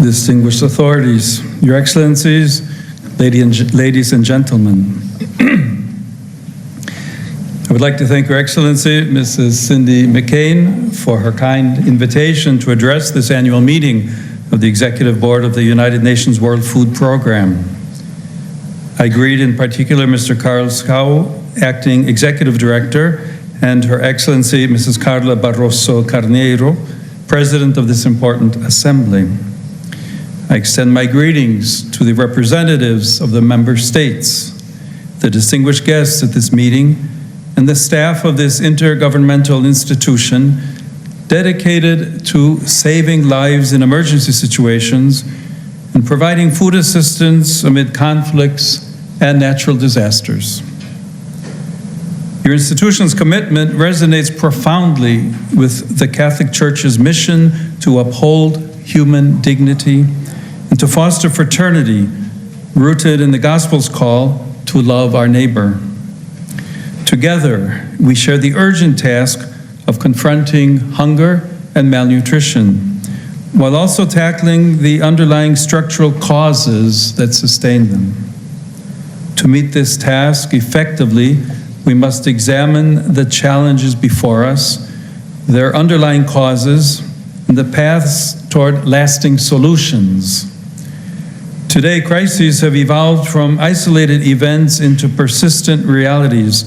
distinguished authorities, Your Excellencies, ladies and gentlemen. I would like to thank Her Excellency, Mrs. Cindy McCain, for her kind invitation to address this annual meeting of the Executive Board of the United Nations World Food Program. I greet in particular Mr. Carl Schau, Acting Executive Director, and Her Excellency, Mrs. Carla Barroso Carneiro, President of this important assembly. I extend my greetings to the representatives of the member states, the distinguished guests at this meeting, and the staff of this intergovernmental institution dedicated to saving lives in emergency situations and providing food assistance amid conflicts and natural disasters. Your institution's commitment resonates profoundly with the Catholic Church's mission to uphold human dignity and to foster fraternity rooted in the Gospel's call to love our neighbor. Together, we share the urgent task of confronting hunger and malnutrition, while also tackling the underlying structural causes that sustain them. To meet this task effectively, we must examine the challenges before us, their underlying causes, and the paths toward lasting solutions. Today, crises have evolved from isolated events into persistent realities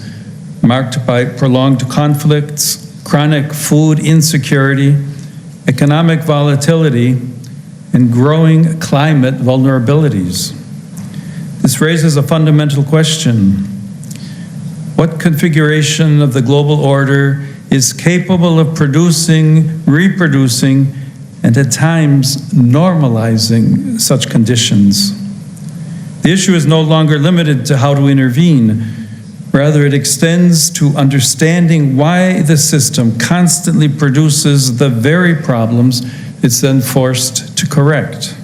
marked by prolonged conflicts, chronic food insecurity, economic volatility, and growing climate vulnerabilities. This raises a fundamental question. What configuration of the global order is capable of producing, reproducing, and at times normalizing such conditions? The issue is no longer limited to how to intervene. Rather, it extends to understanding why the system constantly produces the very problems it's then forced to correct.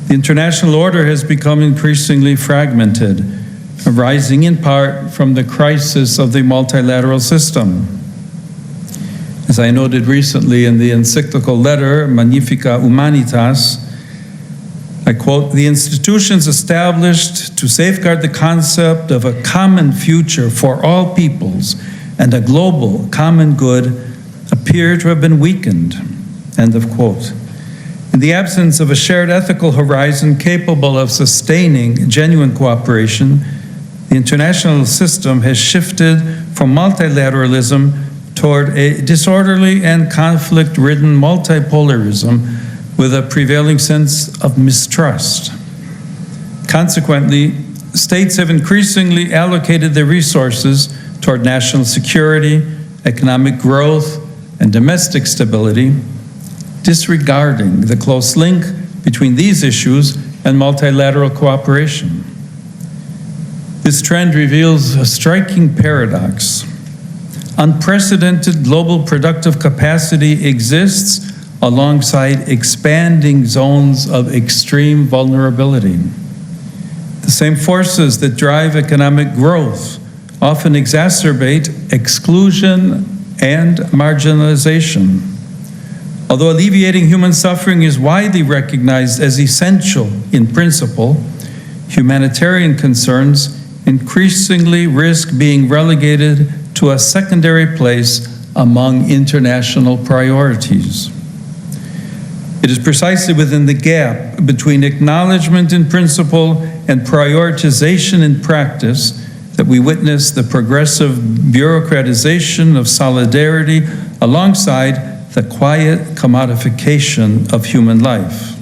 The international order has become increasingly fragmented, arising in part from the crisis of the multilateral system. As I noted recently in the encyclical letter Magnificat Humanitas, I quote, "The institutions established to safeguard the concept of a common future for all peoples and a global common good appear to have been weakened," end of quote. In the absence of a shared ethical horizon capable of sustaining genuine cooperation, the international system has shifted from multilateralism toward a disorderly and conflict-ridden multipolarism with a prevailing sense of mistrust. Consequently, states have increasingly allocated their resources toward national security, economic growth, and domestic stability, disregarding the close link between these issues and multilateral cooperation. This trend reveals a striking paradox. Unprecedented global productive capacity exists alongside expanding zones of extreme vulnerability. The same forces that drive economic growth often exacerbate exclusion and marginalization. Although alleviating human suffering is widely recognized as essential in principle, humanitarian concerns increasingly risk being relegated to a secondary place among international priorities. It is precisely within the gap between acknowledgement in principle and prioritization in practice that we witness the progressive bureaucratization of solidarity alongside the quiet commodification of human life.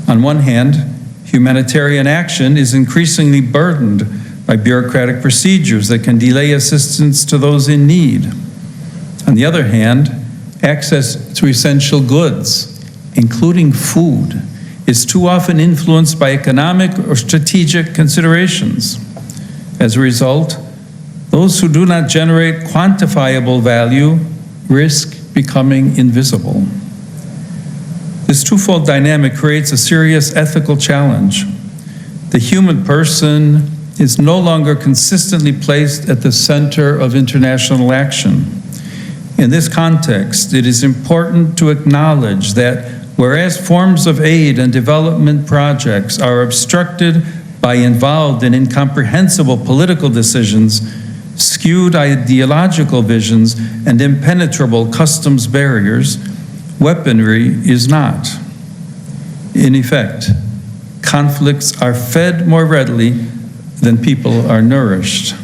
On one hand, humanitarian action is increasingly burdened by bureaucratic procedures that can delay assistance to those in need. On the other hand, access to essential goods, including food, is too often influenced by economic or strategic considerations. As a result, those who do not generate quantifiable value risk becoming invisible. This twofold dynamic creates a serious ethical challenge. The human person is no longer consistently placed at the center of international action. In this context, it is important to acknowledge that whereas forms of aid and development projects are obstructed by involved and incomprehensible political decisions, skewed ideological visions, and impenetrable customs barriers, weaponry is not. In effect, conflicts are fed more readily than people are nourished.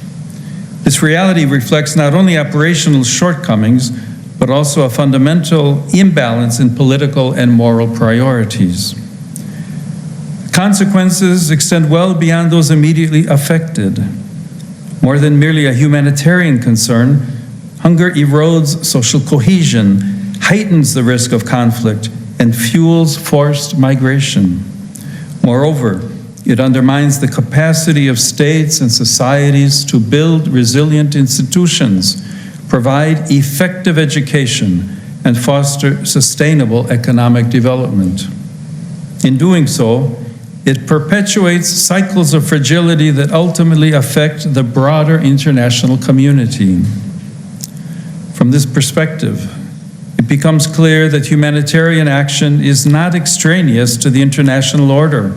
This reality reflects not only operational shortcomings, but also a fundamental imbalance in political and moral priorities. Consequences extend well beyond those immediately affected. More than merely a humanitarian concern, hunger erodes social cohesion, heightens the risk of conflict, and fuels forced migration. Moreover, it undermines the capacity of states and societies to build resilient institutions, provide effective education, and foster sustainable economic development. In doing so, it perpetuates cycles of fragility that ultimately affect the broader international community. From this perspective, it becomes clear that humanitarian action is not extraneous to the international order.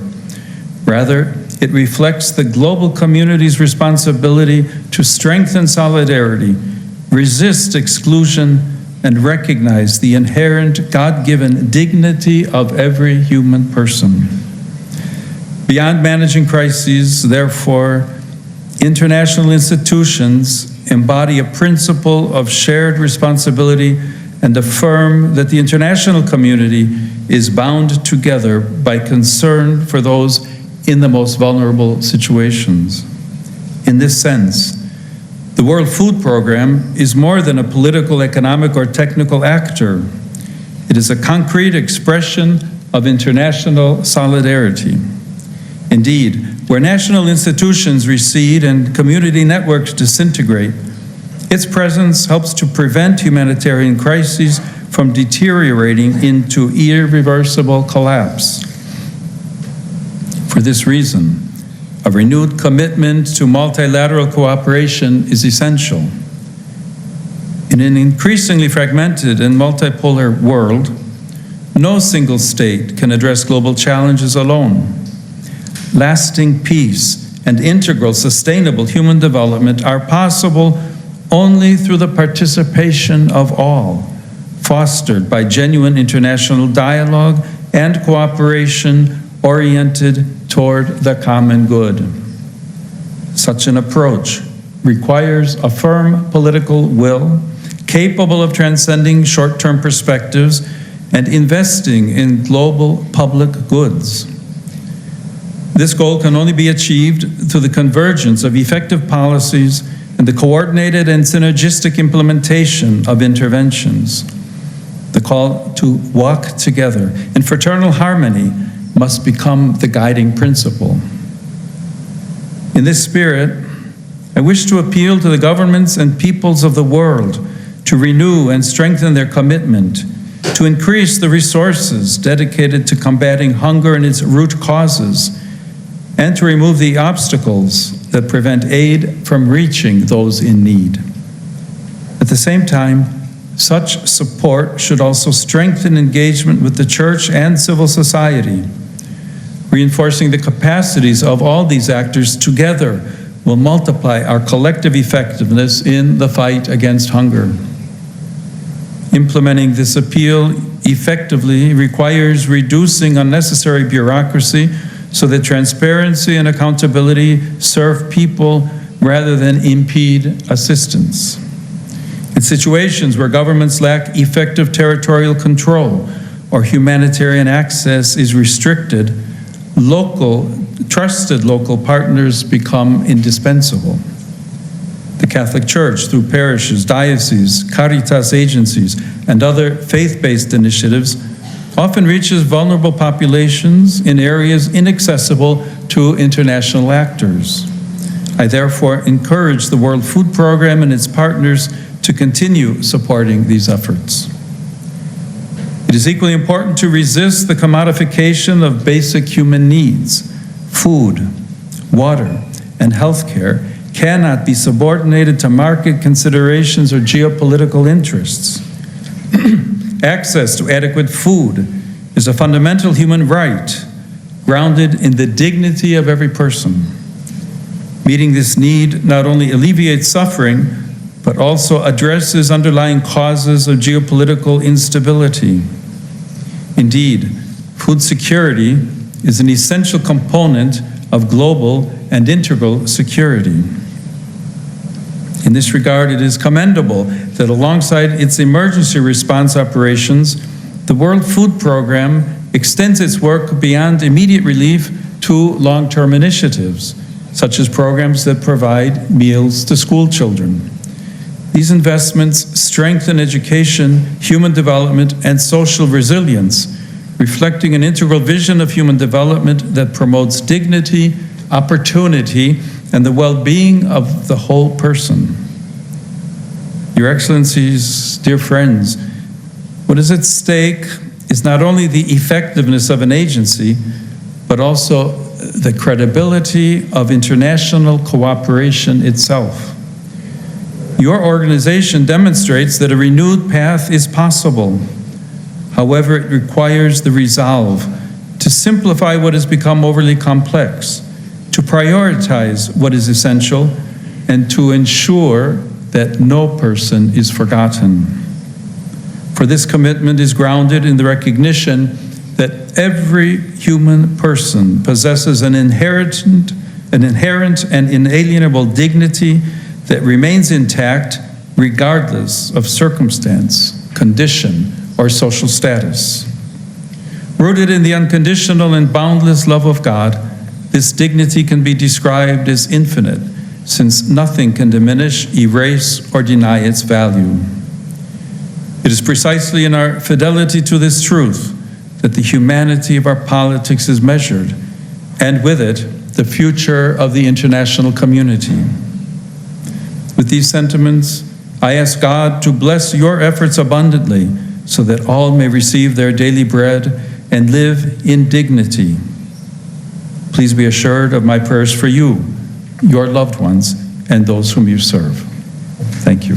Rather, it reflects the global community's responsibility to strengthen solidarity, resist exclusion, and recognize the inherent God-given dignity of every human person. Beyond managing crises, therefore, international institutions embody a principle of shared responsibility and affirm that the international community is bound together by concern for those in the most vulnerable situations. In this sense, the World Food Program is more than a political, economic, or technical actor. It is a concrete expression of international solidarity. Indeed, where national institutions recede and community networks disintegrate, its presence helps to prevent humanitarian crises from deteriorating into irreversible collapse. For this reason, a renewed commitment to multilateral cooperation is essential. In an increasingly fragmented and multipolar world, no single state can address global challenges alone. Lasting peace and integral sustainable human development are possible only through the participation of all, fostered by genuine international dialogue and cooperation oriented toward the common good. Such an approach requires a firm political will, capable of transcending short-term perspectives and investing in global public goods. This goal can only be achieved through the convergence of effective policies and the coordinated and synergistic implementation of interventions. The call to walk together in fraternal harmony must become the guiding principle. In this spirit, I wish to appeal to the governments and peoples of the world to renew and strengthen their commitment, to increase the resources dedicated to combating hunger and its root causes, and to remove the obstacles that prevent aid from reaching those in need. At the same time, such support should also strengthen engagement with the church and civil society. Reinforcing the capacities of all these actors together will multiply our collective effectiveness in the fight against hunger. Implementing this appeal effectively requires reducing unnecessary bureaucracy so that transparency and accountability serve people rather than impede assistance. In situations where governments lack effective territorial control or humanitarian access is restricted, trusted local partners become indispensable. The Catholic Church, through parishes, dioceses, Caritas agencies, and other faith-based initiatives, often reaches vulnerable populations in areas inaccessible to international actors. I therefore encourage the World Food Program and its partners to continue supporting these efforts. It is equally important to resist the commodification of basic human needs. Food, water, and healthcare cannot be subordinated to market considerations or geopolitical interests. Access to adequate food is a fundamental human right grounded in the dignity of every person. Meeting this need not only alleviates suffering, but also addresses underlying causes of geopolitical instability. Indeed, food security is an essential component of global and integral security. In this regard, it is commendable that alongside its emergency response operations, the World Food Programme extends its work beyond immediate relief to long-term initiatives, such as programs that provide meals to school children. These investments strengthen education, human development, and social resilience, reflecting an integral vision of human development that promotes dignity, opportunity, and the well-being of the whole person. Your Excellencies, dear friends, what is at stake is not only the effectiveness of an agency, but also the credibility of international cooperation itself. Your organization demonstrates that a renewed path is possible. However, it requires the resolve to simplify what has become overly complex, to prioritize what is essential, and to ensure that no person is forgotten. For this commitment is grounded in the recognition that every human person possesses an inherent and inalienable dignity that remains intact regardless of circumstance, condition, or social status. Rooted in the unconditional and boundless love of God, this dignity can be described as infinite, since nothing can diminish, erase, or deny its value. It is precisely in our fidelity to this truth that the humanity of our politics is measured, and with it, the future of the international community. With these sentiments, I ask God to bless your efforts abundantly so that all may receive their daily bread and live in dignity. Please be assured of my prayers for you, your loved ones, and those whom you serve. Thank you.